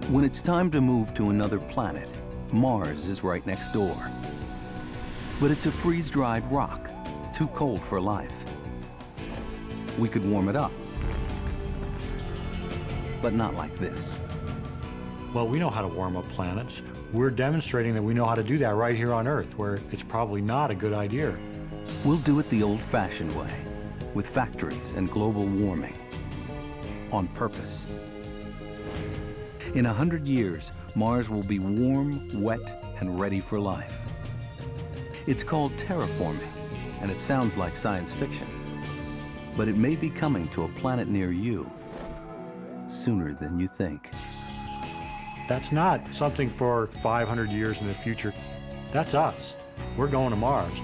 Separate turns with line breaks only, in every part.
When it's time to move to another planet, Mars is right next door. But it's a freeze-dried rock, too cold for life. We could warm it up, but not like this.
Well, we know how to warm up planets. We're demonstrating that we know how to do that right here on Earth, where it's probably not a good idea.
We'll do it the old-fashioned way, with factories and global warming, on purpose. In 100 years, Mars will be warm, wet, and ready for life. It's called terraforming, and it sounds like science fiction. But it may be coming to a planet near you sooner than you think.
That's not something for 500 years in the future. That's us. We're going to Mars.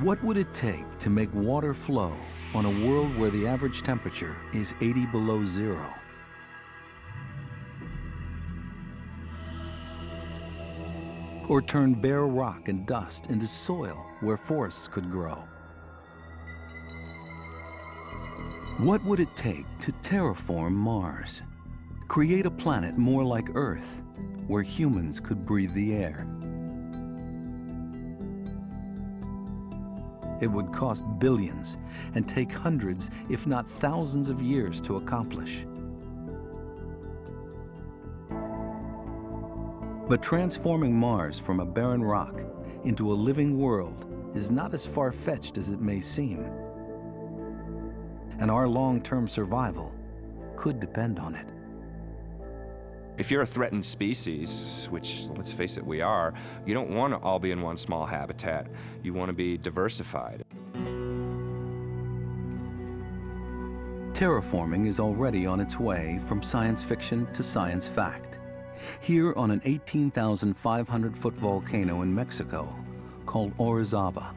What would it take to make water flow on a world where the average temperature is 80 below zero? Or turn bare rock and dust into soil where forests could grow? What would it take to terraform Mars? Create a planet more like Earth, where humans could breathe the air. It would cost billions and take hundreds, if not thousands of years to accomplish. But transforming Mars from a barren rock into a living world is not as far-fetched as it may seem. And our long-term survival could depend on it.
If you're a threatened species, which, let's face it, we are, you don't want to all be in one small habitat. You want to be diversified.
Terraforming is already on its way from science fiction to science fact. Here on an 18,500-foot volcano in Mexico called Orizaba.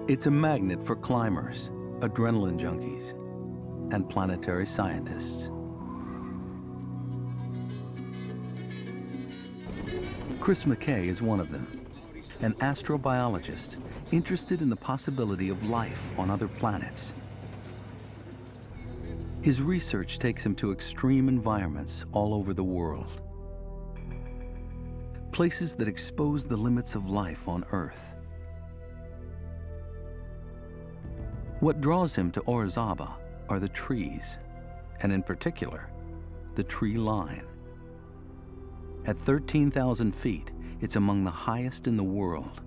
It's a magnet for climbers, adrenaline junkies, and planetary scientists. Chris McKay is one of them, an astrobiologist interested in the possibility of life on other planets. His research takes him to extreme environments all over the world. Places that expose the limits of life on Earth. What draws him to Orizaba are the trees, and in particular, the tree line. At 13,000 feet, it's among the highest in the world,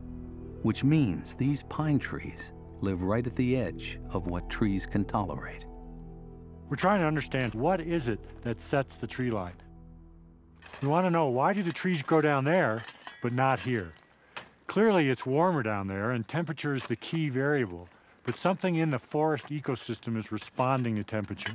which means these pine trees live right at the edge of what trees can tolerate.
We're trying to understand what is it that sets the tree line. We want to know, why do the trees grow down there, but not here? Clearly it's warmer down there and temperature is the key variable, but something in the forest ecosystem is responding to temperature.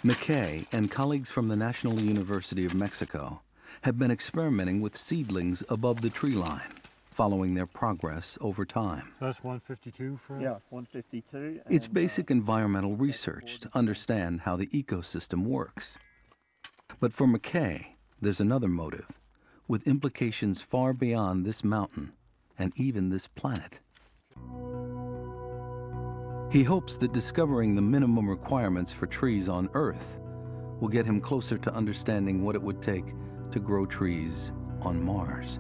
McKay and colleagues from the National University of Mexico have been experimenting with seedlings above the tree line, following their progress over time.
So that's 152 for?
Yeah, 152.
It's basic environmental research to understand how the ecosystem works. But for McKay, there's another motive, with implications far beyond this mountain and even this planet. He hopes that discovering the minimum requirements for trees on Earth will get him closer to understanding what it would take to grow trees on Mars.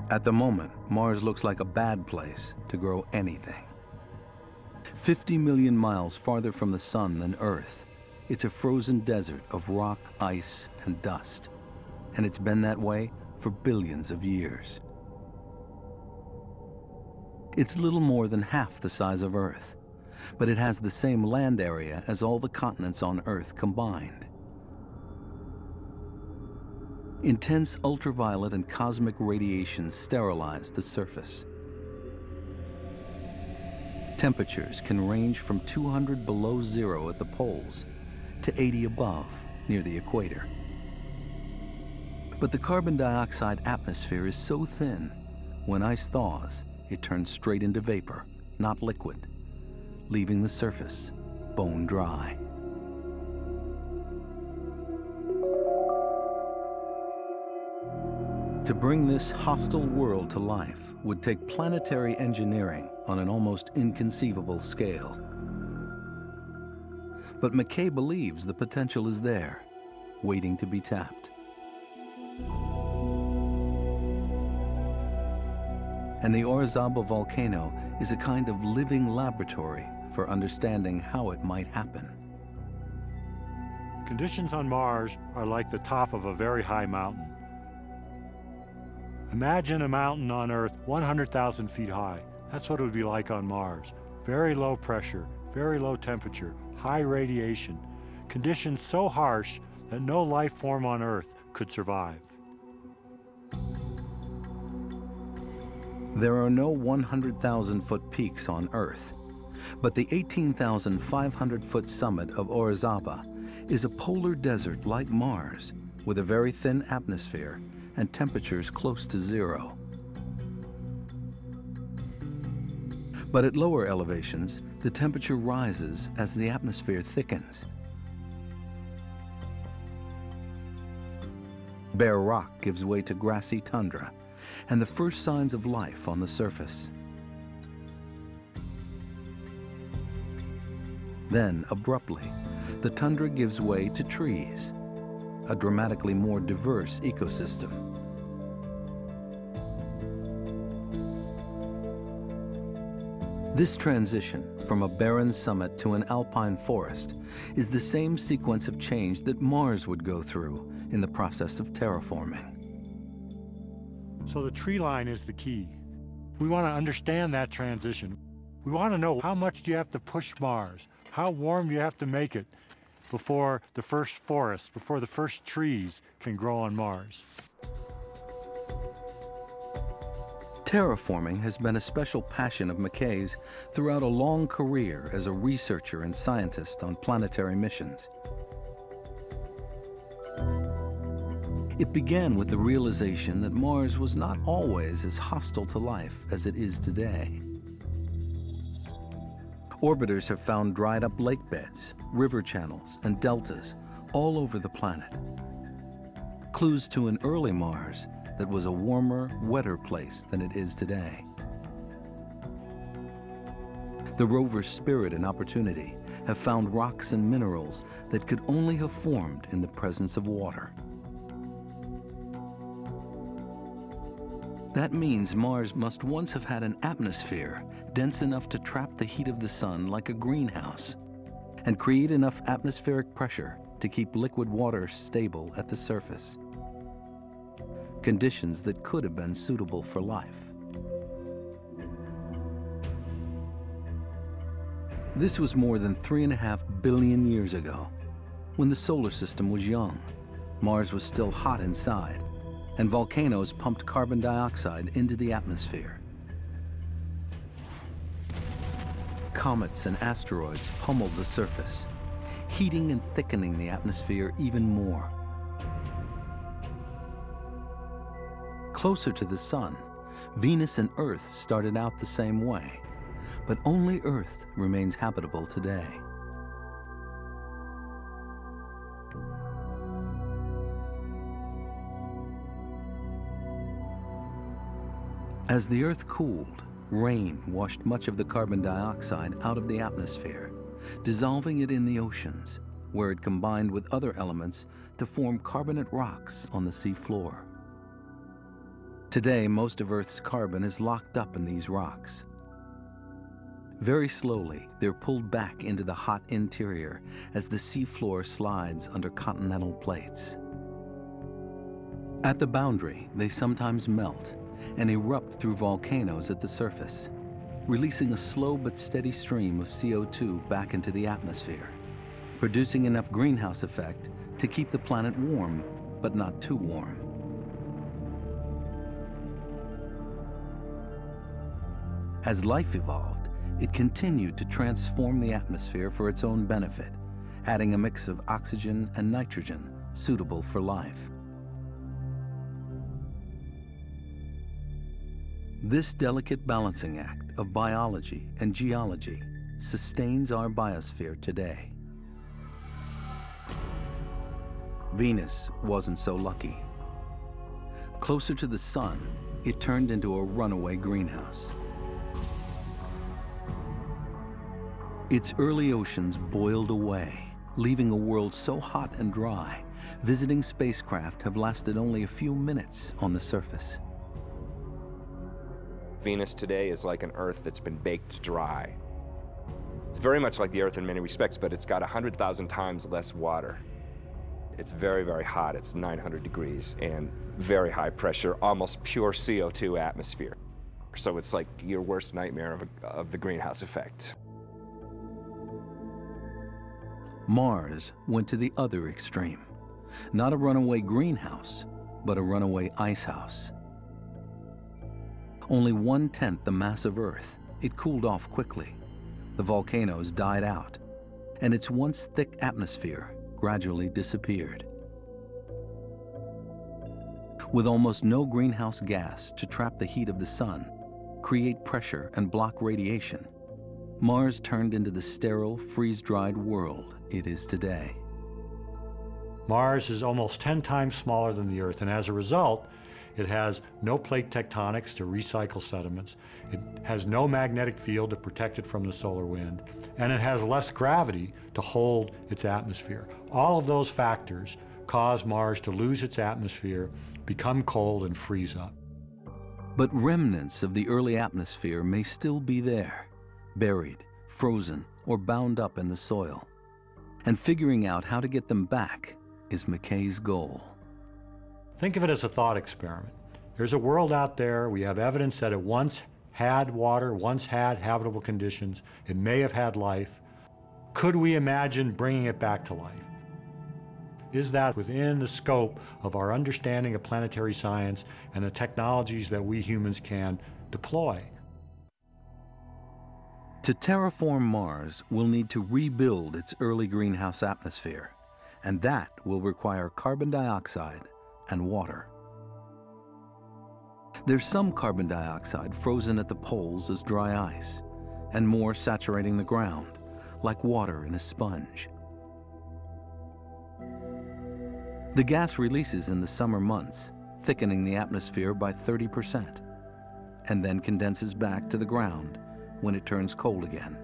At the moment, Mars looks like a bad place to grow anything. 50 million miles farther from the sun than Earth, it's a frozen desert of rock, ice, and dust. And it's been that way for billions of years. It's little more than half the size of Earth, but it has the same land area as all the continents on Earth combined. Intense ultraviolet and cosmic radiation sterilize the surface. Temperatures can range from 200 below zero at the poles to 80 above near the equator. But the carbon dioxide atmosphere is so thin, when ice thaws, it turns straight into vapor, not liquid. leaving the surface bone dry. To bring this hostile world to life would take planetary engineering on an almost inconceivable scale. But McKay believes the potential is there, waiting to be tapped. And the Orizaba volcano is a kind of living laboratory for understanding how it might happen.
Conditions on Mars are like the top of a very high mountain. Imagine a mountain on Earth 100,000 feet high. That's what it would be like on Mars. Very low pressure, very low temperature, high radiation, conditions so harsh that no life form on Earth could survive.
There are no 100,000-foot peaks on Earth, but the 18,500-foot summit of Orizaba is a polar desert like Mars, with a very thin atmosphere and temperatures close to zero. But at lower elevations, the temperature rises as the atmosphere thickens. Bare rock gives way to grassy tundra, and the first signs of life on the surface. Then, abruptly, the tundra gives way to trees, a dramatically more diverse ecosystem. This transition from a barren summit to an alpine forest is the same sequence of change that Mars would go through in the process of terraforming.
So the tree line is the key. We want to understand that transition. We want to know how much do you have to push Mars? How warm do you have to make it before the first forest, before the first trees can grow on Mars?
Terraforming has been a special passion of McKay's throughout a long career as a researcher and scientist on planetary missions. It began with the realization that Mars was not always as hostile to life as it is today. Orbiters have found dried up lake beds, river channels, and deltas all over the planet. Clues to an early Mars that was a warmer, wetter place than it is today. The rover's spirit and opportunity have found rocks and minerals that could only have formed in the presence of water. That means Mars must once have had an atmosphere dense enough to trap the heat of the sun like a greenhouse and create enough atmospheric pressure to keep liquid water stable at the surface. Conditions that could have been suitable for life. This was more than 3.5 billion years ago, when the solar system was young. Mars was still hot inside, and volcanoes pumped carbon dioxide into the atmosphere. Comets and asteroids pummeled the surface, heating and thickening the atmosphere even more. Closer to the sun, Venus and Earth started out the same way, but only Earth remains habitable today. As the Earth cooled, rain washed much of the carbon dioxide out of the atmosphere, dissolving it in the oceans, where it combined with other elements to form carbonate rocks on the sea floor. Today, most of Earth's carbon is locked up in these rocks. Very slowly, they're pulled back into the hot interior as the seafloor slides under continental plates. At the boundary, they sometimes melt and erupt through volcanoes at the surface, releasing a slow but steady stream of CO2 back into the atmosphere, producing enough greenhouse effect to keep the planet warm, but not too warm. As life evolved, it continued to transform the atmosphere for its own benefit, adding a mix of oxygen and nitrogen suitable for life. This delicate balancing act of biology and geology sustains our biosphere today. Venus wasn't so lucky. Closer to the sun, it turned into a runaway greenhouse. Its early oceans boiled away, leaving a world so hot and dry, visiting spacecraft have lasted only a few minutes on the surface.
Venus today is like an Earth that's been baked dry. It's very much like the Earth in many respects, but it's got 100,000 times less water. It's very, very hot. It's 900 degrees and very high pressure, almost pure CO2 atmosphere. So it's like your worst nightmare of the greenhouse effect.
Mars went to the other extreme. Not a runaway greenhouse, but a runaway icehouse. Only 1/10 the mass of Earth, it cooled off quickly. The volcanoes died out, and its once thick atmosphere gradually disappeared. With almost no greenhouse gas to trap the heat of the sun, create pressure and block radiation, Mars turned into the sterile, freeze-dried world it is today.
Mars is almost 10 times smaller than the Earth, and as a result, it has no plate tectonics to recycle sediments, it has no magnetic field to protect it from the solar wind, and it has less gravity to hold its atmosphere. All of those factors cause Mars to lose its atmosphere, become cold, and freeze up.
But remnants of the early atmosphere may still be there, buried, frozen, or bound up in the soil. And figuring out how to get them back is McKay's goal.
Think of it as a thought experiment. There's a world out there, we have evidence that it once had water, once had habitable conditions, it may have had life. Could we imagine bringing it back to life? Is that within the scope of our understanding of planetary science and the technologies that we humans can deploy?
To terraform Mars, we'll need to rebuild its early greenhouse atmosphere, and that will require carbon dioxide and water. There's some carbon dioxide frozen at the poles as dry ice, and more saturating the ground, like water in a sponge. The gas releases in the summer months, thickening the atmosphere by 30%, and then condenses back to the ground when it turns cold again.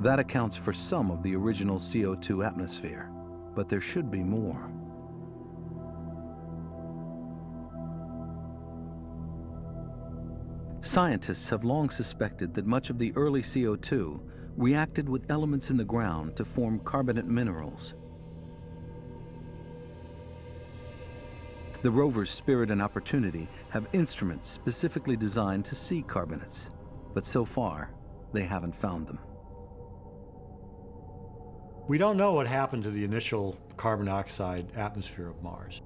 That accounts for some of the original CO2 atmosphere, but there should be more. Scientists have long suspected that much of the early CO2 reacted with elements in the ground to form carbonate minerals. The rovers Spirit and Opportunity have instruments specifically designed to see carbonates, but so far, they haven't found them.
We don't know what happened to the initial carbon dioxide atmosphere of Mars.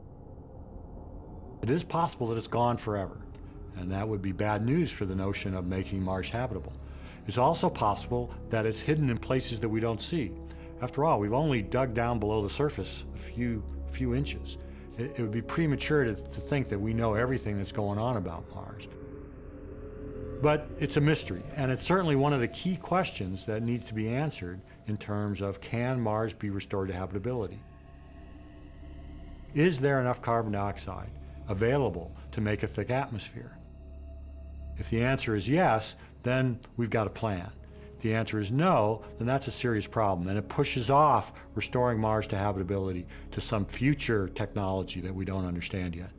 It is possible that it's gone forever, and that would be bad news for the notion of making Mars habitable. It's also possible that it's hidden in places that we don't see. After all, we've only dug down below the surface a few inches. It would be premature to think that we know everything that's going on about Mars. But it's a mystery, and it's certainly one of the key questions that needs to be answered in terms of, can Mars be restored to habitability? Is there enough carbon dioxide available to make a thick atmosphere? If the answer is yes, then we've got a plan. If the answer is no, then that's a serious problem, and it pushes off restoring Mars to habitability to some future technology that we don't understand yet.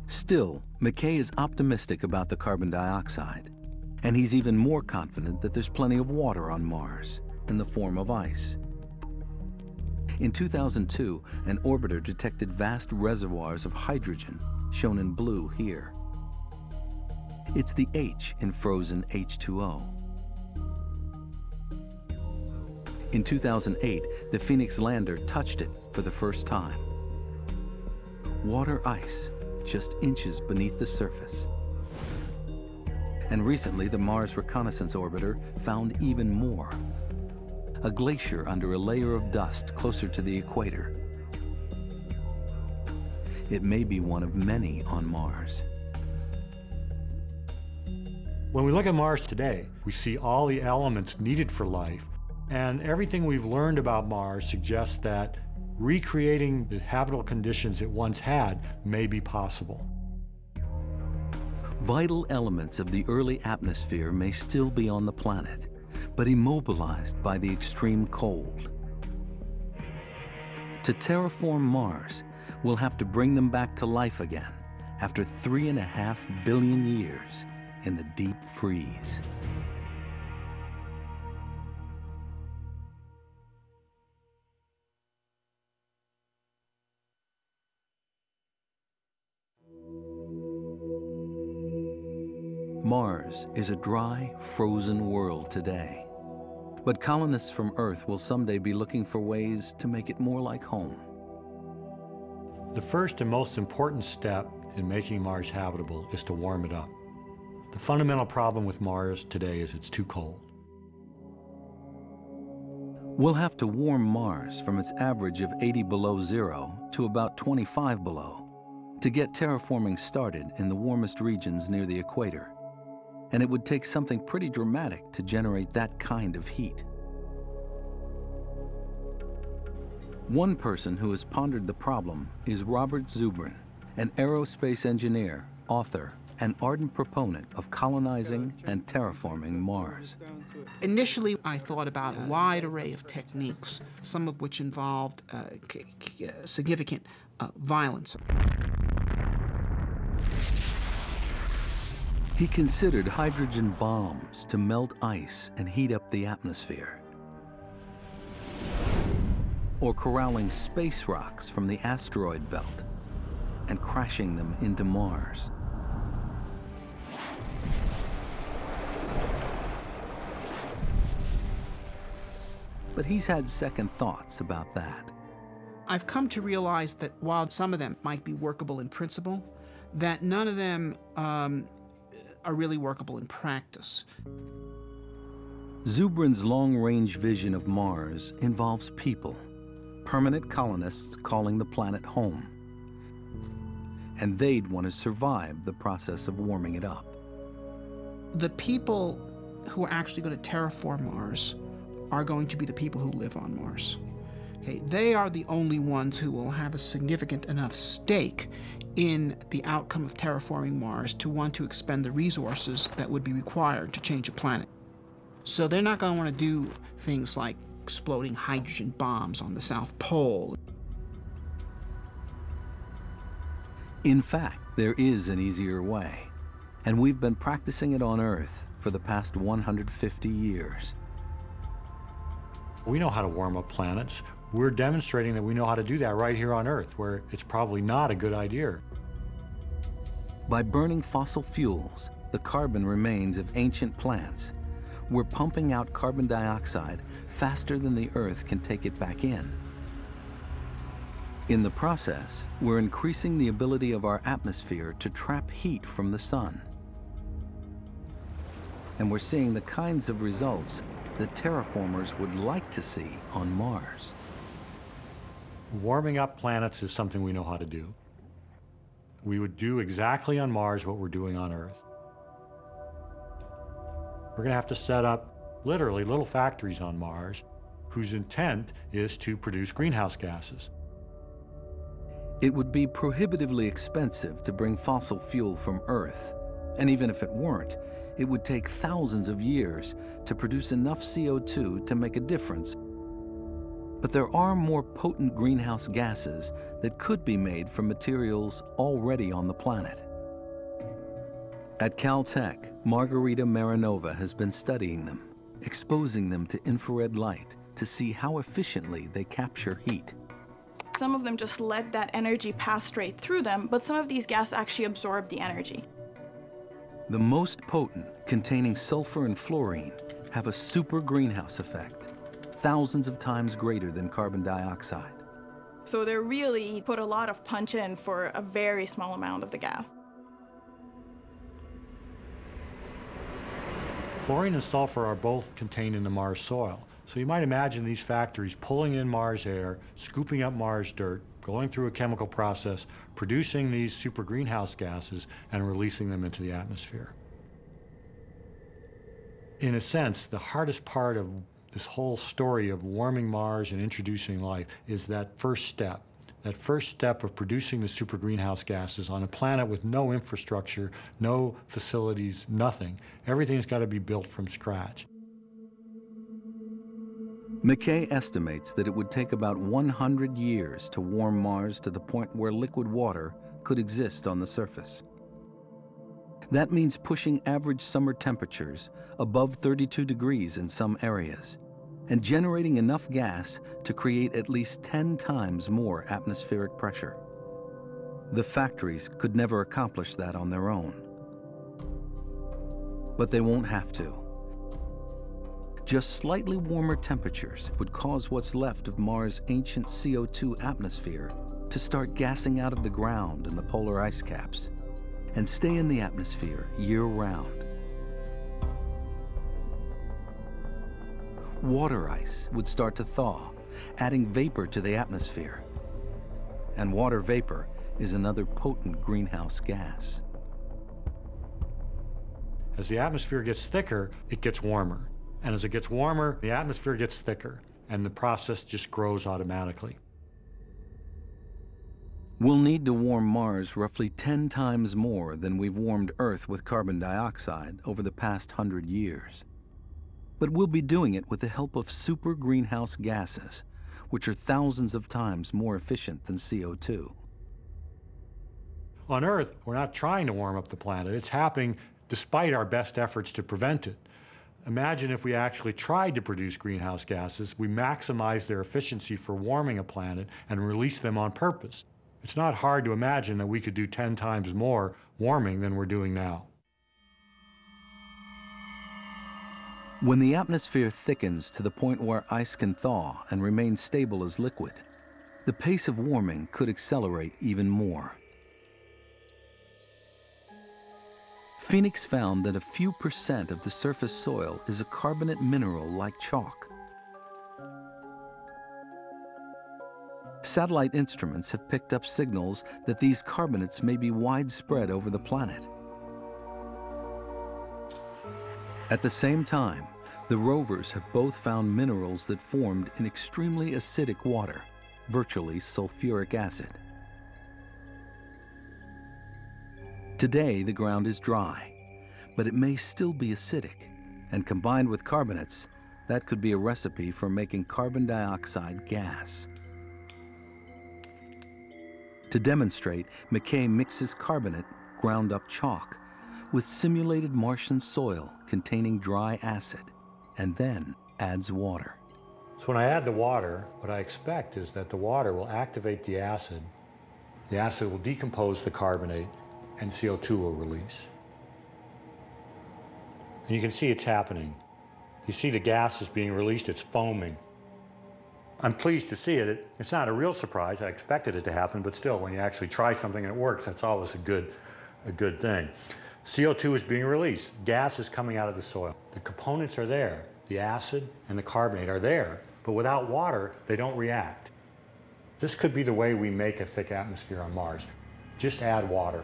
Still, McKay is optimistic about the carbon dioxide, and he's even more confident that there's plenty of water on Mars in the form of ice. In 2002, an orbiter detected vast reservoirs of hydrogen, shown in blue here. It's the H in frozen H2O. In 2008, the Phoenix lander touched it for the first time. Water ice, just inches beneath the surface. And recently, the Mars Reconnaissance Orbiter found even more. A glacier under a layer of dust closer to the equator. It may be one of many on Mars.
When we look at Mars today, we see all the elements needed for life, and everything we've learned about Mars suggests that recreating the habitable conditions it once had may be possible.
Vital elements of the early atmosphere may still be on the planet, but immobilized by the extreme cold. To terraform Mars, we'll have to bring them back to life again after 3.5 billion years in the deep freeze. Mars is a dry, frozen world today. But colonists from Earth will someday be looking for ways to make it more like home.
The first and most important step in making Mars habitable is to warm it up. The fundamental problem with Mars today is it's too cold.
We'll have to warm Mars from its average of 80 below zero to about 25 below to get terraforming started in the warmest regions near the equator. And it would take something pretty dramatic to generate that kind of heat. One person who has pondered the problem is Robert Zubrin, an aerospace engineer, author, and ardent proponent of colonizing and terraforming Mars.
Initially, I thought about a wide array of techniques, some of which involved significant violence.
He considered hydrogen bombs to melt ice and heat up the atmosphere, or corralling space rocks from the asteroid belt and crashing them into Mars. But he's had second thoughts about that.
I've come to realize that while some of them might be workable in principle, that none of them are really workable in practice.
Zubrin's long-range vision of Mars involves people, permanent colonists calling the planet home. And they'd want to survive the process of warming it up.
The people who are actually going to terraform Mars are going to be the people who live on Mars. Okay, they are the only ones who will have a significant enough stake in the outcome of terraforming Mars to want to expend the resources that would be required to change a planet. So they're not going to want to do things like exploding hydrogen bombs on the South Pole.
In fact, there is an easier way, and we've been practicing it on Earth for the past 150 years.
We know how to warm up planets. We're demonstrating that we know how to do that right here on Earth, where it's probably not a good idea.
By burning fossil fuels, the carbon remains of ancient plants, we're pumping out carbon dioxide faster than the Earth can take it back in. In the process, we're increasing the ability of our atmosphere to trap heat from the sun. And we're seeing the kinds of results that terraformers would like to see on Mars.
Warming up planets is something we know how to do. We would do exactly on Mars what we're doing on Earth. We're going to have to set up literally little factories on Mars whose intent is to produce greenhouse gases.
It would be prohibitively expensive to bring fossil fuel from Earth, and even if it weren't, it would take thousands of years to produce enough CO2 to make a difference. But there are more potent greenhouse gases that could be made from materials already on the planet. At Caltech, Margarita Marinova has been studying them, exposing them to infrared light to see how efficiently they capture heat.
Some of them just let that energy pass straight through them, but some of these gases actually absorb the energy.
The most potent, containing sulfur and fluorine, have a super greenhouse effect, thousands of times greater than carbon dioxide.
So they really put a lot of punch in for a very small amount of the gas.
Fluorine and sulfur are both contained in the Mars soil. So you might imagine these factories pulling in Mars air, scooping up Mars dirt, going through a chemical process, producing these super greenhouse gases, and releasing them into the atmosphere. In a sense, the hardest part of this whole story of warming Mars and introducing life is that first step. That first step of producing the super greenhouse gases on a planet with no infrastructure, no facilities, nothing. Everything's got to be built from scratch.
McKay estimates that it would take about 100 years to warm Mars to the point where liquid water could exist on the surface. That means pushing average summer temperatures above 32 degrees in some areas, and generating enough gas to create at least 10 times more atmospheric pressure. The factories could never accomplish that on their own. But they won't have to. Just slightly warmer temperatures would cause what's left of Mars' ancient CO2 atmosphere to start gassing out of the ground in the polar ice caps and stay in the atmosphere year-round. Water ice would start to thaw, adding vapor to the atmosphere. And water vapor is another potent greenhouse gas.
As the atmosphere gets thicker, it gets warmer. And as it gets warmer, the atmosphere gets thicker, and the process just grows automatically.
We'll need to warm Mars roughly 10 times more than we've warmed Earth with carbon dioxide over the past 100 years. But we'll be doing it with the help of super greenhouse gases, which are thousands of times more efficient than CO2.
On Earth, we're not trying to warm up the planet. It's happening despite our best efforts to prevent it. Imagine if we actually tried to produce greenhouse gases, we maximize their efficiency for warming a planet and release them on purpose. It's not hard to imagine that we could do 10 times more warming than we're doing now.
When the atmosphere thickens to the point where ice can thaw and remain stable as liquid, the pace of warming could accelerate even more. Phoenix found that a few % of the surface soil is a carbonate mineral like chalk. Satellite instruments have picked up signals that these carbonates may be widespread over the planet. At the same time, the rovers have both found minerals that formed in extremely acidic water, virtually sulfuric acid. Today, the ground is dry, but it may still be acidic, and combined with carbonates, that could be a recipe for making carbon dioxide gas. To demonstrate, McKay mixes carbonate, ground up chalk, with simulated Martian soil containing dry acid, and then adds water.
So when I add the water, what I expect is that the water will activate the acid will decompose the carbonate, and CO2 will release. And you can see it's happening. You see the gas is being released, it's foaming. I'm pleased to see it. It's not a real surprise. I expected it to happen, but still, when you actually try something and it works, that's always a good thing. CO2 is being released. Gas is coming out of the soil. The components are there. The acid and the carbonate are there, but without water, they don't react. This could be the way we make a thick atmosphere on Mars. Just add water.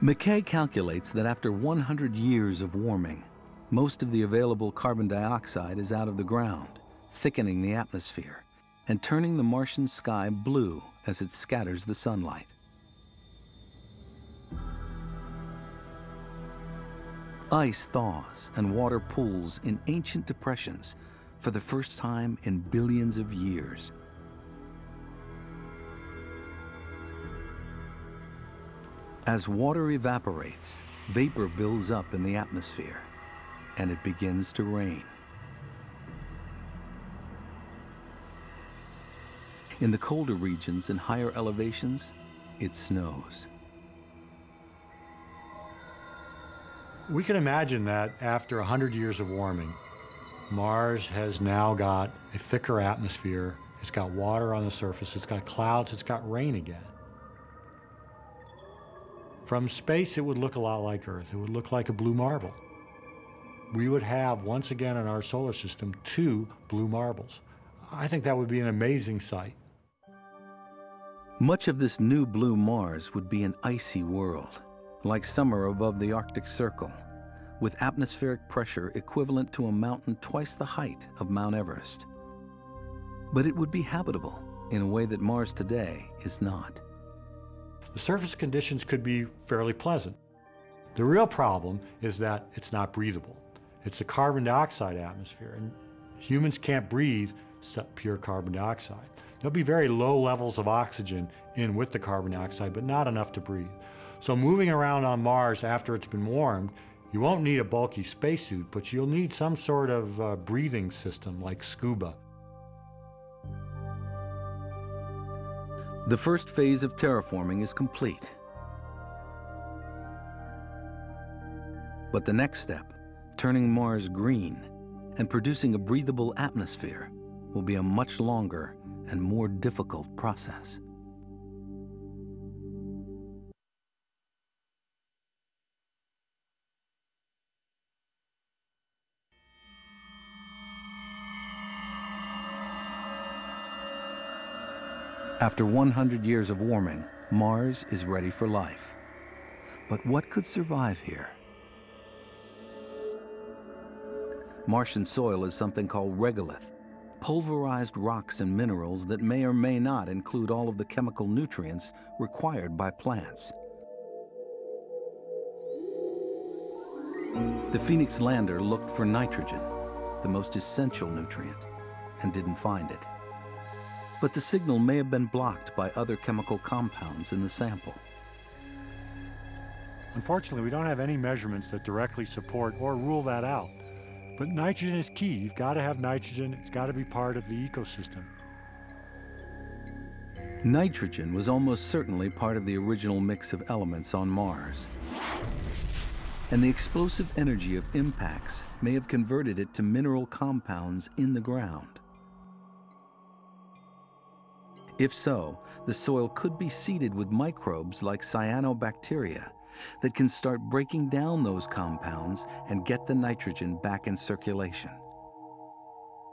McKay calculates that after 100 years of warming, most of the available carbon dioxide is out of the ground, thickening the atmosphere and turning the Martian sky blue as it scatters the sunlight. Ice thaws and water pools in ancient depressions for the first time in billions of years. As water evaporates, vapor builds up in the atmosphere, and it begins to rain. In the colder regions and higher elevations, it snows.
We can imagine that after 100 years of warming, Mars has now got a thicker atmosphere, it's got water on the surface, it's got clouds, it's got rain again. From space, it would look a lot like Earth. It would look like a blue marble. We would have, once again in our solar system, 2 blue marbles. I think that would be an amazing sight.
Much of this new blue Mars would be an icy world, like summer above the Arctic Circle, with atmospheric pressure equivalent to a mountain twice the height of Mount Everest. But it would be habitable in a way that Mars today is not.
The surface conditions could be fairly pleasant. The real problem is that it's not breathable. It's a carbon dioxide atmosphere, and humans can't breathe pure carbon dioxide. There'll be very low levels of oxygen in with the carbon dioxide, but not enough to breathe. So moving around on Mars after it's been warmed, you won't need a bulky spacesuit, but you'll need some sort of breathing system like scuba.
The first phase of terraforming is complete. But the next step, turning Mars green and producing a breathable atmosphere, will be a much longer and more difficult process. After 100 years of warming, Mars is ready for life. But what could survive here? Martian soil is something called regolith, pulverized rocks and minerals that may or may not include all of the chemical nutrients required by plants. The Phoenix lander looked for nitrogen, the most essential nutrient, and didn't find it. But the signal may have been blocked by other chemical compounds in the sample.
Unfortunately, we don't have any measurements that directly support or rule that out. But nitrogen is key. You've got to have nitrogen. It's got to be part of the ecosystem.
Nitrogen was almost certainly part of the original mix of elements on Mars. And the explosive energy of impacts may have converted it to mineral compounds in the ground. If so, the soil could be seeded with microbes like cyanobacteria that can start breaking down those compounds and get the nitrogen back in circulation.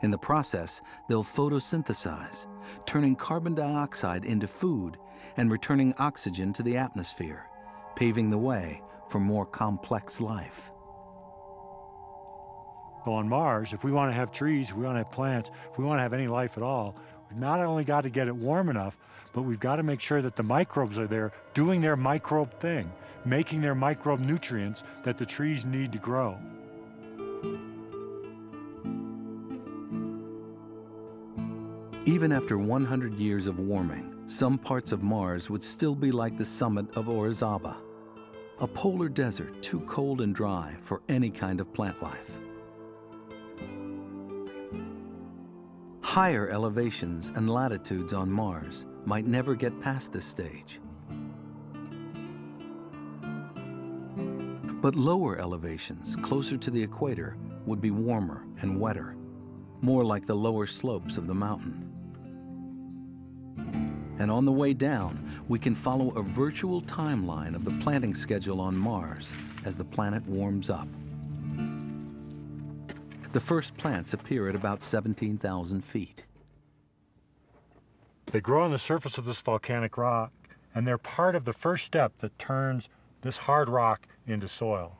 In the process, they'll photosynthesize, turning carbon dioxide into food and returning oxygen to the atmosphere, paving the way for more complex life.
So on Mars, if we want to have trees, if we want to have plants, if we want to have any life at all, we've not only got to get it warm enough, but we've got to make sure that the microbes are there doing their microbe thing, making their microbe nutrients that the trees need to grow.
Even after 100 years of warming, some parts of Mars would still be like the summit of Orizaba, a polar desert too cold and dry for any kind of plant life. Higher elevations and latitudes on Mars might never get past this stage. But lower elevations, closer to the equator, would be warmer and wetter, more like the lower slopes of the mountain. And on the way down, we can follow a virtual timeline of the planting schedule on Mars as the planet warms up. The first plants appear at about 17,000 feet.
They grow on the surface of this volcanic rock, and they're part of the first step that turns this hard rock into soil.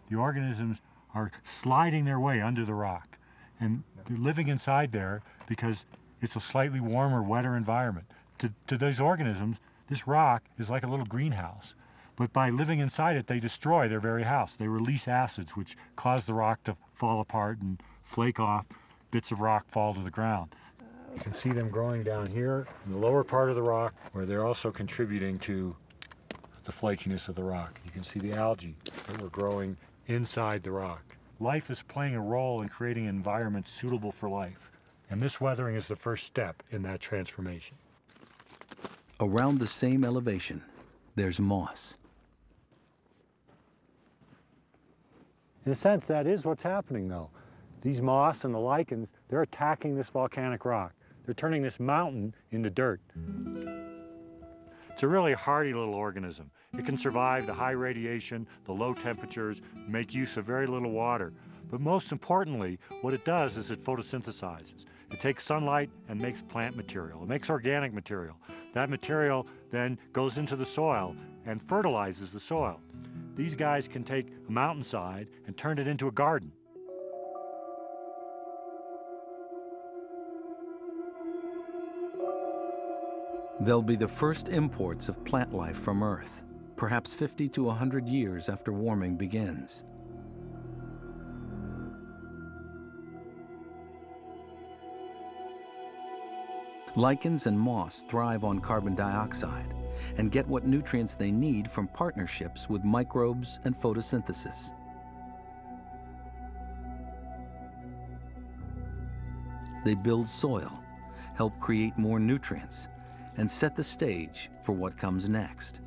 The organisms are sliding their way under the rock, and they're living inside there because it's a slightly warmer, wetter environment. To those organisms, this rock is like a little greenhouse. But by living inside it, they destroy their very house. They release acids, which cause the rock to fall apart and flake off. Bits of rock fall to the ground. You can see them growing down here in the lower part of the rock, where they're also contributing to the flakiness of the rock. You can see the algae that were growing inside the rock. Life is playing a role in creating environments suitable for life. And this weathering is the first step in that transformation.
Around the same elevation, there's moss.
In a sense, that is what's happening, though. These moss and the lichens, they're attacking this volcanic rock. They're turning this mountain into dirt. It's a really hardy little organism. It can survive the high radiation, the low temperatures, make use of very little water. But most importantly, what it does is it photosynthesizes. It takes sunlight and makes plant material. It makes organic material. That material then goes into the soil and fertilizes the soil. these guys can take a mountainside and turn it into a garden.
They'll be the first imports of plant life from Earth, perhaps 50 to 100 years after warming begins. Lichens and moss thrive on carbon dioxide and get what nutrients they need from partnerships with microbes and photosynthesis. They build soil, help create more nutrients, and set the stage for what comes next.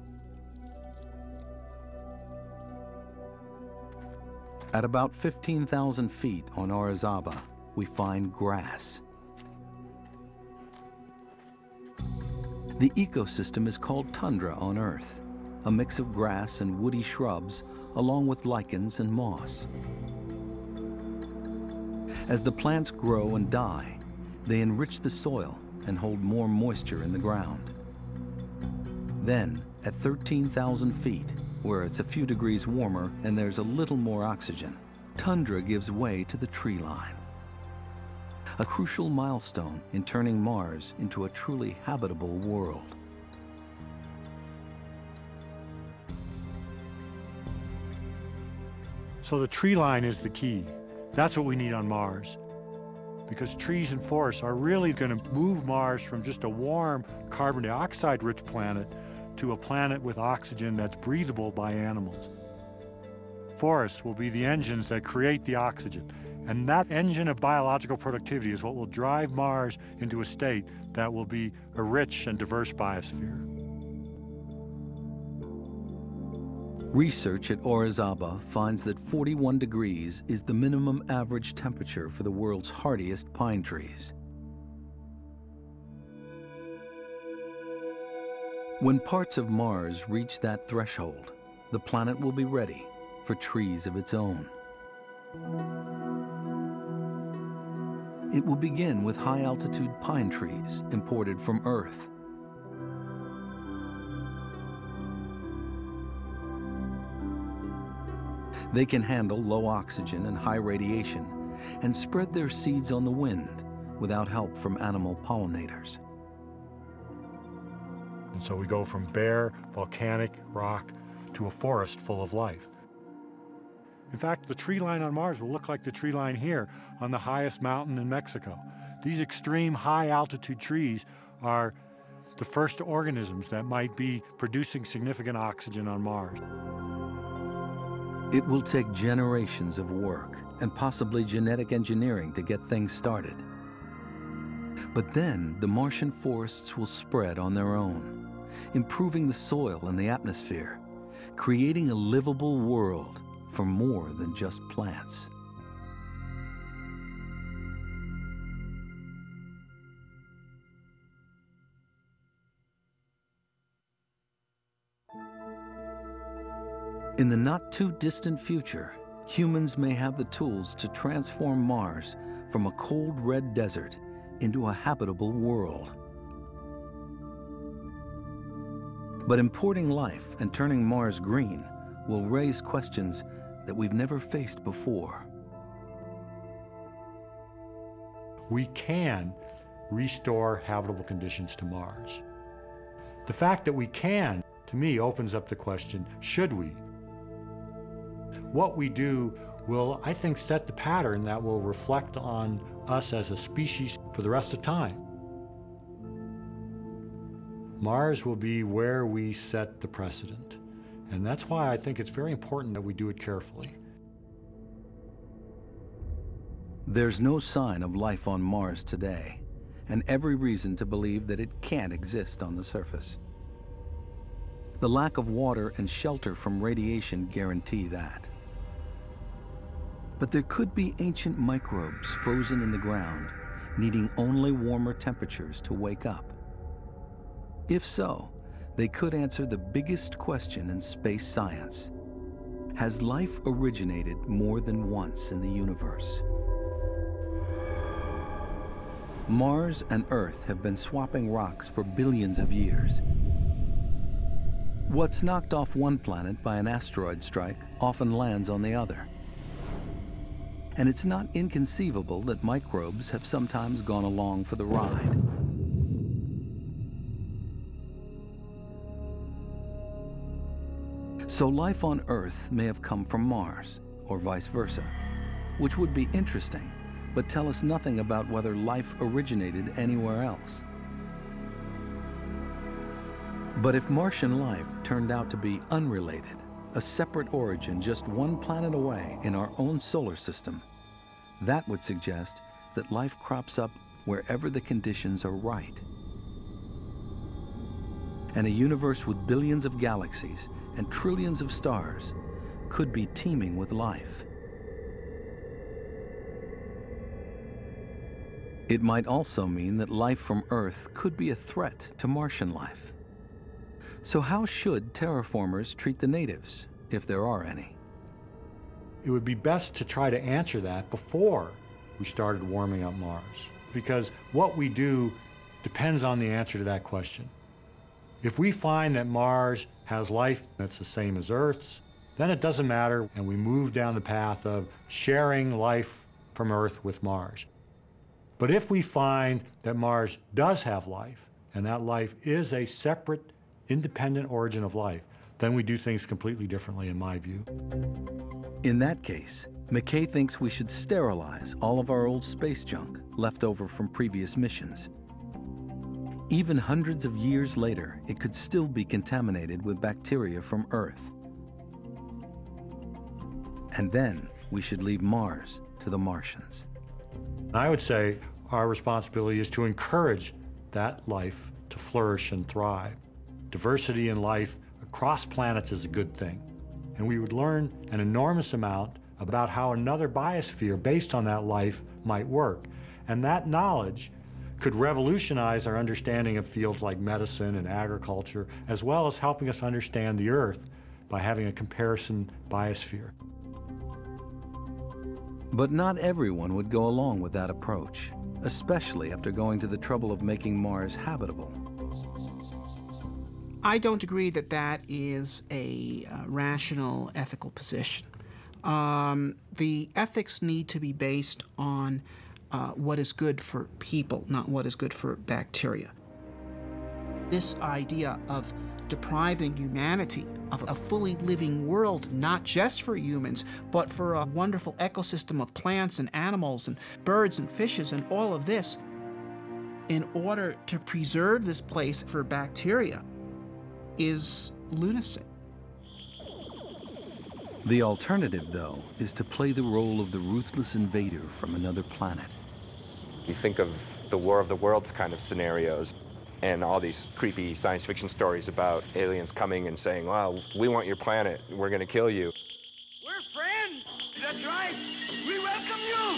At about 15,000 feet on Orizaba, we find grass. The ecosystem is called tundra on Earth, a mix of grass and woody shrubs along with lichens and moss. As the plants grow and die, they enrich the soil and hold more moisture in the ground. Then, at 13,000 feet, where it's a few degrees warmer and there's a little more oxygen, tundra gives way to the tree line. A crucial milestone in turning Mars into a truly habitable world.
So the tree line is the key. That's what we need on Mars. Because trees and forests are really going to move Mars from just a warm, carbon dioxide-rich planet to a planet with oxygen that's breathable by animals. Forests will be the engines that create the oxygen. And that engine of biological productivity is what will drive Mars into a state that will be a rich and diverse biosphere.
Research at Orizaba finds that 41 degrees is the minimum average temperature for the world's hardiest pine trees. When parts of Mars reach that threshold, the planet will be ready for trees of its own. It will begin with high-altitude pine trees imported from Earth. They can handle low oxygen and high radiation and spread their seeds on the wind without help from animal pollinators.
And so we go from bare, volcanic rock to a forest full of life. In fact, the tree line on Mars will look like the tree line here on the highest mountain in Mexico. These extreme high-altitude trees are the first organisms that might be producing significant oxygen on Mars.
It will take generations of work and possibly genetic engineering to get things started. But then the Martian forests will spread on their own, improving the soil and the atmosphere, creating a livable world for more than just plants. In the not-too-distant future, humans may have the tools to transform Mars from a cold red desert into a habitable world. But importing life and turning Mars green will raise questions that we've never faced before.
We can restore habitable conditions to Mars. The fact that we can, to me, opens up the question, should we? What we do will, I think, set the pattern that will reflect on us as a species for the rest of time. Mars will be where we set the precedent. And that's why I think it's very important that we do it carefully.
There's no sign of life on Mars today, and every reason to believe that it can't exist on the surface. The lack of water and shelter from radiation guarantee that. But there could be ancient microbes frozen in the ground, needing only warmer temperatures to wake up. If so, they could answer the biggest question in space science. Has life originated more than once in the universe? Mars and Earth have been swapping rocks for billions of years. What's knocked off one planet by an asteroid strike often lands on the other. And it's not inconceivable that microbes have sometimes gone along for the ride. So life on Earth may have come from Mars, or vice versa, which would be interesting, but tell us nothing about whether life originated anywhere else. But if Martian life turned out to be unrelated, a separate origin just one planet away in our own solar system, that would suggest that life crops up wherever the conditions are right. And a universe with billions of galaxies and trillions of stars could be teeming with life. It might also mean that life from Earth could be a threat to Martian life. So how should terraformers treat the natives, if there are any?
It would be best to try to answer that before we started warming up Mars, because what we do depends on the answer to that question. If we find that Mars has life that's the same as Earth's, then it doesn't matter, and we move down the path of sharing life from Earth with Mars. But if we find that Mars does have life, and that life is a separate, independent origin of life, then we do things completely differently, in my view.
In that case, McKay thinks we should sterilize all of our old space junk left over from previous missions. Even hundreds of years later, it could still be contaminated with bacteria from Earth. And then we should leave Mars to the Martians.
I would say our responsibility is to encourage that life to flourish and thrive. Diversity in life across planets is a good thing. And we would learn an enormous amount about how another biosphere based on that life might work. And that knowledge could revolutionize our understanding of fields like medicine and agriculture, as well as helping us understand the Earth by having a comparison biosphere.
But not everyone would go along with that approach, especially after going to the trouble of making Mars habitable.
I don't agree that that is a rational ethical position. The ethics need to be based on what is good for people, not what is good for bacteria. This idea of depriving humanity of a fully living world, not just for humans, but for a wonderful ecosystem of plants and animals and birds and fishes and all of this, in order to preserve this place for bacteria, is lunacy.
The alternative, though, is to play the role of the ruthless invader from another planet.
You think of the War of the Worlds kind of scenarios and all these creepy science fiction stories about aliens coming and saying, well, we want your planet, we're going to kill you.
We're friends! That's right! We welcome you!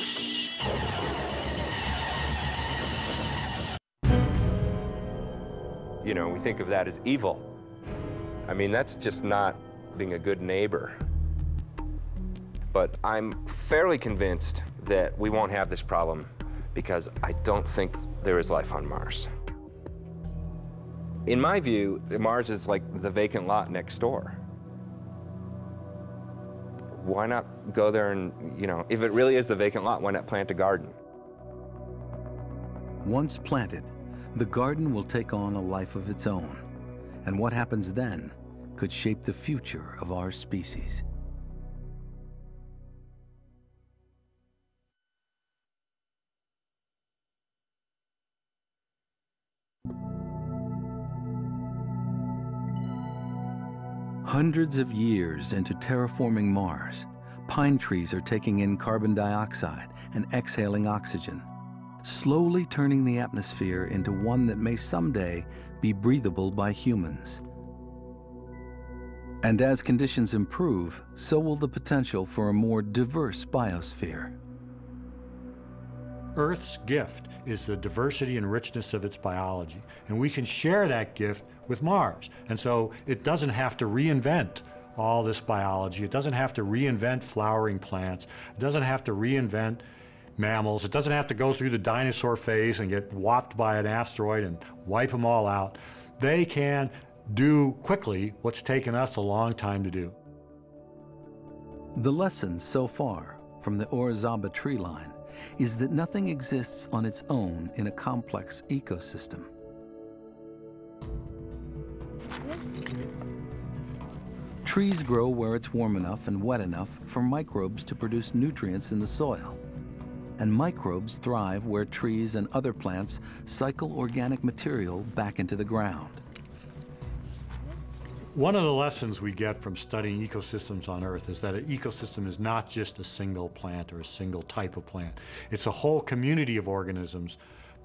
You know, we think of that as evil. I mean, that's just not being a good neighbor. But I'm fairly convinced that we won't have this problem because I don't think there is life on Mars. In my view, Mars is like the vacant lot next door. Why not go there and, you know, if it really is the vacant lot, why not plant a garden?
Once planted, the garden will take on a life of its own. And what happens then could shape the future of our species. Hundreds of years into terraforming Mars, pine trees are taking in carbon dioxide and exhaling oxygen, slowly turning the atmosphere into one that may someday be breathable by humans. And as conditions improve, so will the potential for a more diverse biosphere.
Earth's gift is the diversity and richness of its biology, and we can share that gift with Mars. And so it doesn't have to reinvent all this biology. It doesn't have to reinvent flowering plants. It doesn't have to reinvent mammals. It doesn't have to go through the dinosaur phase and get whopped by an asteroid and wipe them all out. They can do quickly what's taken us a long time to do.
The lesson so far from the Orizaba tree line is that nothing exists on its own in a complex ecosystem. Trees grow where it's warm enough and wet enough for microbes to produce nutrients in the soil. And microbes thrive where trees and other plants cycle organic material back into the ground.
One of the lessons we get from studying ecosystems on Earth is that an ecosystem is not just a single plant or a single type of plant. It's a whole community of organisms,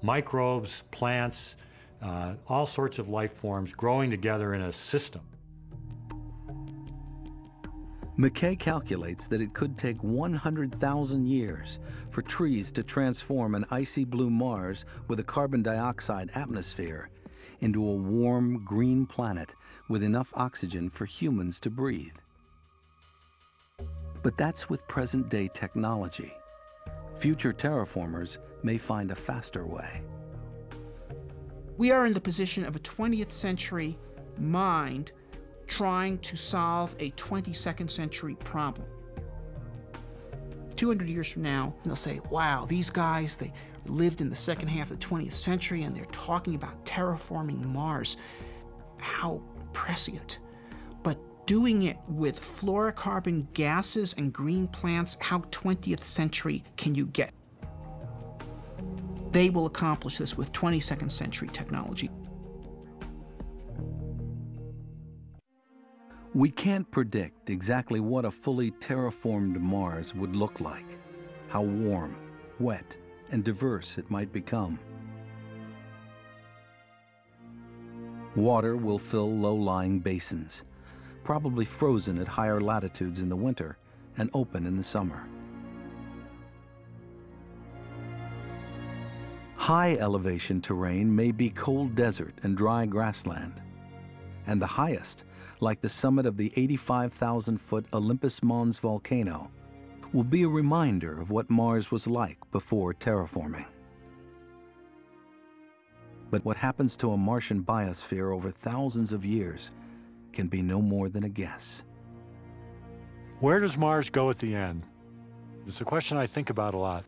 microbes, plants, all sorts of life forms growing together in a system.
McKay calculates that it could take 100,000 years for trees to transform an icy blue Mars with a carbon dioxide atmosphere into a warm green planet with enough oxygen for humans to breathe. But that's with present-day technology. Future terraformers may find a faster way.
We are in the position of a 20th century mind trying to solve a 22nd century problem. 200 years from now, they'll say, wow, these guys, they lived in the second half of the 20th century and they're talking about terraforming Mars. How prescient. But doing it with fluorocarbon gases and green plants, how 20th century can you get? They will accomplish this with 22nd century technology.
We can't predict exactly what a fully terraformed Mars would look like, how warm, wet, and diverse it might become. Water will fill low-lying basins, probably frozen at higher latitudes in the winter and open in the summer. High elevation terrain may be cold desert and dry grassland, and the highest, like the summit of the 85,000-foot Olympus Mons volcano, will be a reminder of what Mars was like before terraforming. But what happens to a Martian biosphere over thousands of years can be no more than a guess.
Where does Mars go at the end? It's a question I think about a lot.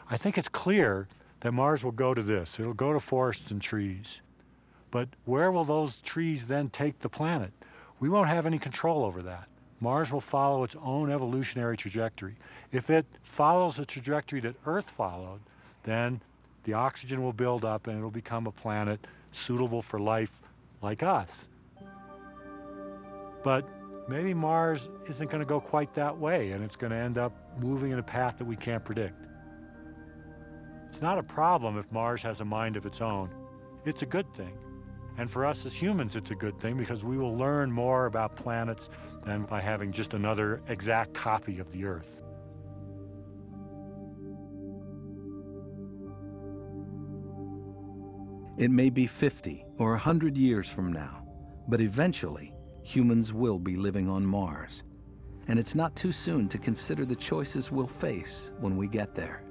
I think it's clear that Mars will go to this. It'll go to forests and trees. But where will those trees then take the planet? We won't have any control over that. Mars will follow its own evolutionary trajectory. If it follows the trajectory that Earth followed, then the oxygen will build up and it'll become a planet suitable for life like us. But maybe Mars isn't going to go quite that way, and it's going to end up moving in a path that we can't predict. It's not a problem if Mars has a mind of its own. It's a good thing. And for us as humans, it's a good thing because we will learn more about planets than by having just another exact copy of the Earth.
It may be 50 or 100 years from now, but eventually humans will be living on Mars. And it's not too soon to consider the choices we'll face when we get there.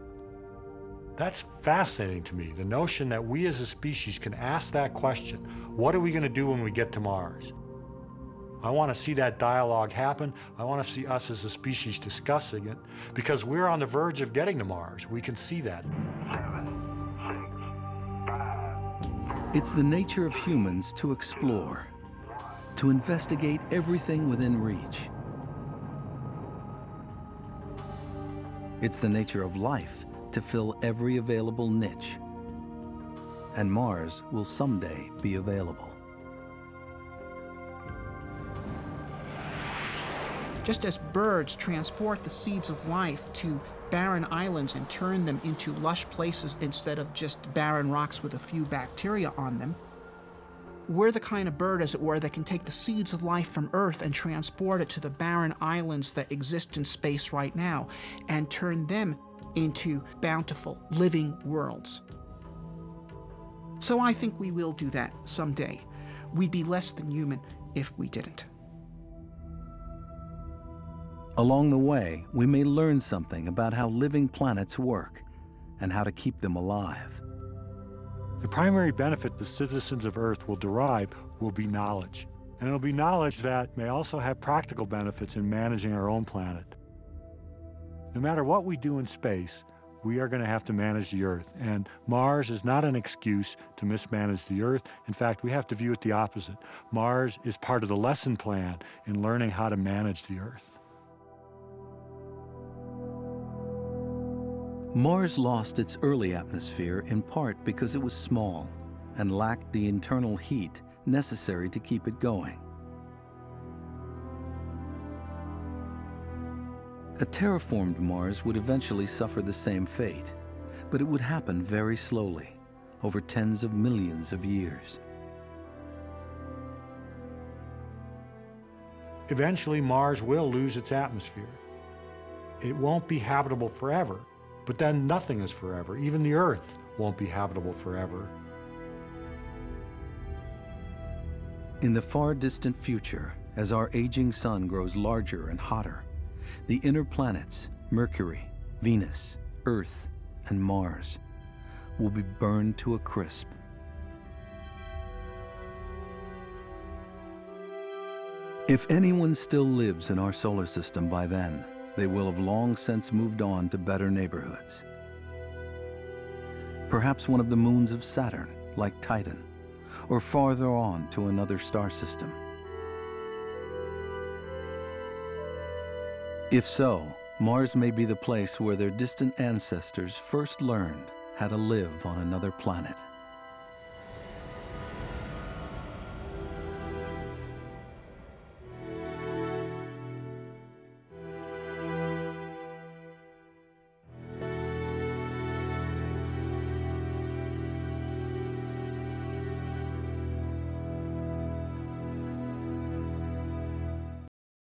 That's fascinating to me, the notion that we as a species can ask that question. What are we going to do when we get to Mars? I want to see that dialogue happen. I want to see us as a species discussing it because we're on the verge of getting to Mars. We can see that.
It's the nature of humans to explore, to investigate everything within reach. It's the nature of life to fill every available niche. And Mars will someday be available.
Just as birds transport the seeds of life to barren islands and turn them into lush places instead of just barren rocks with a few bacteria on them, we're the kind of bird, as it were, that can take the seeds of life from Earth and transport it to the barren islands that exist in space right now and turn them into bountiful, living worlds. So I think we will do that someday. We'd be less than human if we didn't.
Along the way, we may learn something about how living planets work and how to keep them alive.
The primary benefit the citizens of Earth will derive will be knowledge. And it'll be knowledge that may also have practical benefits in managing our own planet. No matter what we do in space, we are going to have to manage the Earth. And Mars is not an excuse to mismanage the Earth. In fact, we have to view it the opposite. Mars is part of the lesson plan in learning how to manage the Earth.
Mars lost its early atmosphere in part because it was small and lacked the internal heat necessary to keep it going. A terraformed Mars would eventually suffer the same fate, but it would happen very slowly, over tens of millions of years.
Eventually, Mars will lose its atmosphere. It won't be habitable forever, but then nothing is forever. Even the Earth won't be habitable forever.
In the far distant future, as our aging sun grows larger and hotter, the inner planets, Mercury, Venus, Earth, and Mars, will be burned to a crisp. If anyone still lives in our solar system by then, they will have long since moved on to better neighborhoods. Perhaps one of the moons of Saturn, like Titan, or farther on to another star system. If so, Mars may be the place where their distant ancestors first learned how to live on another planet.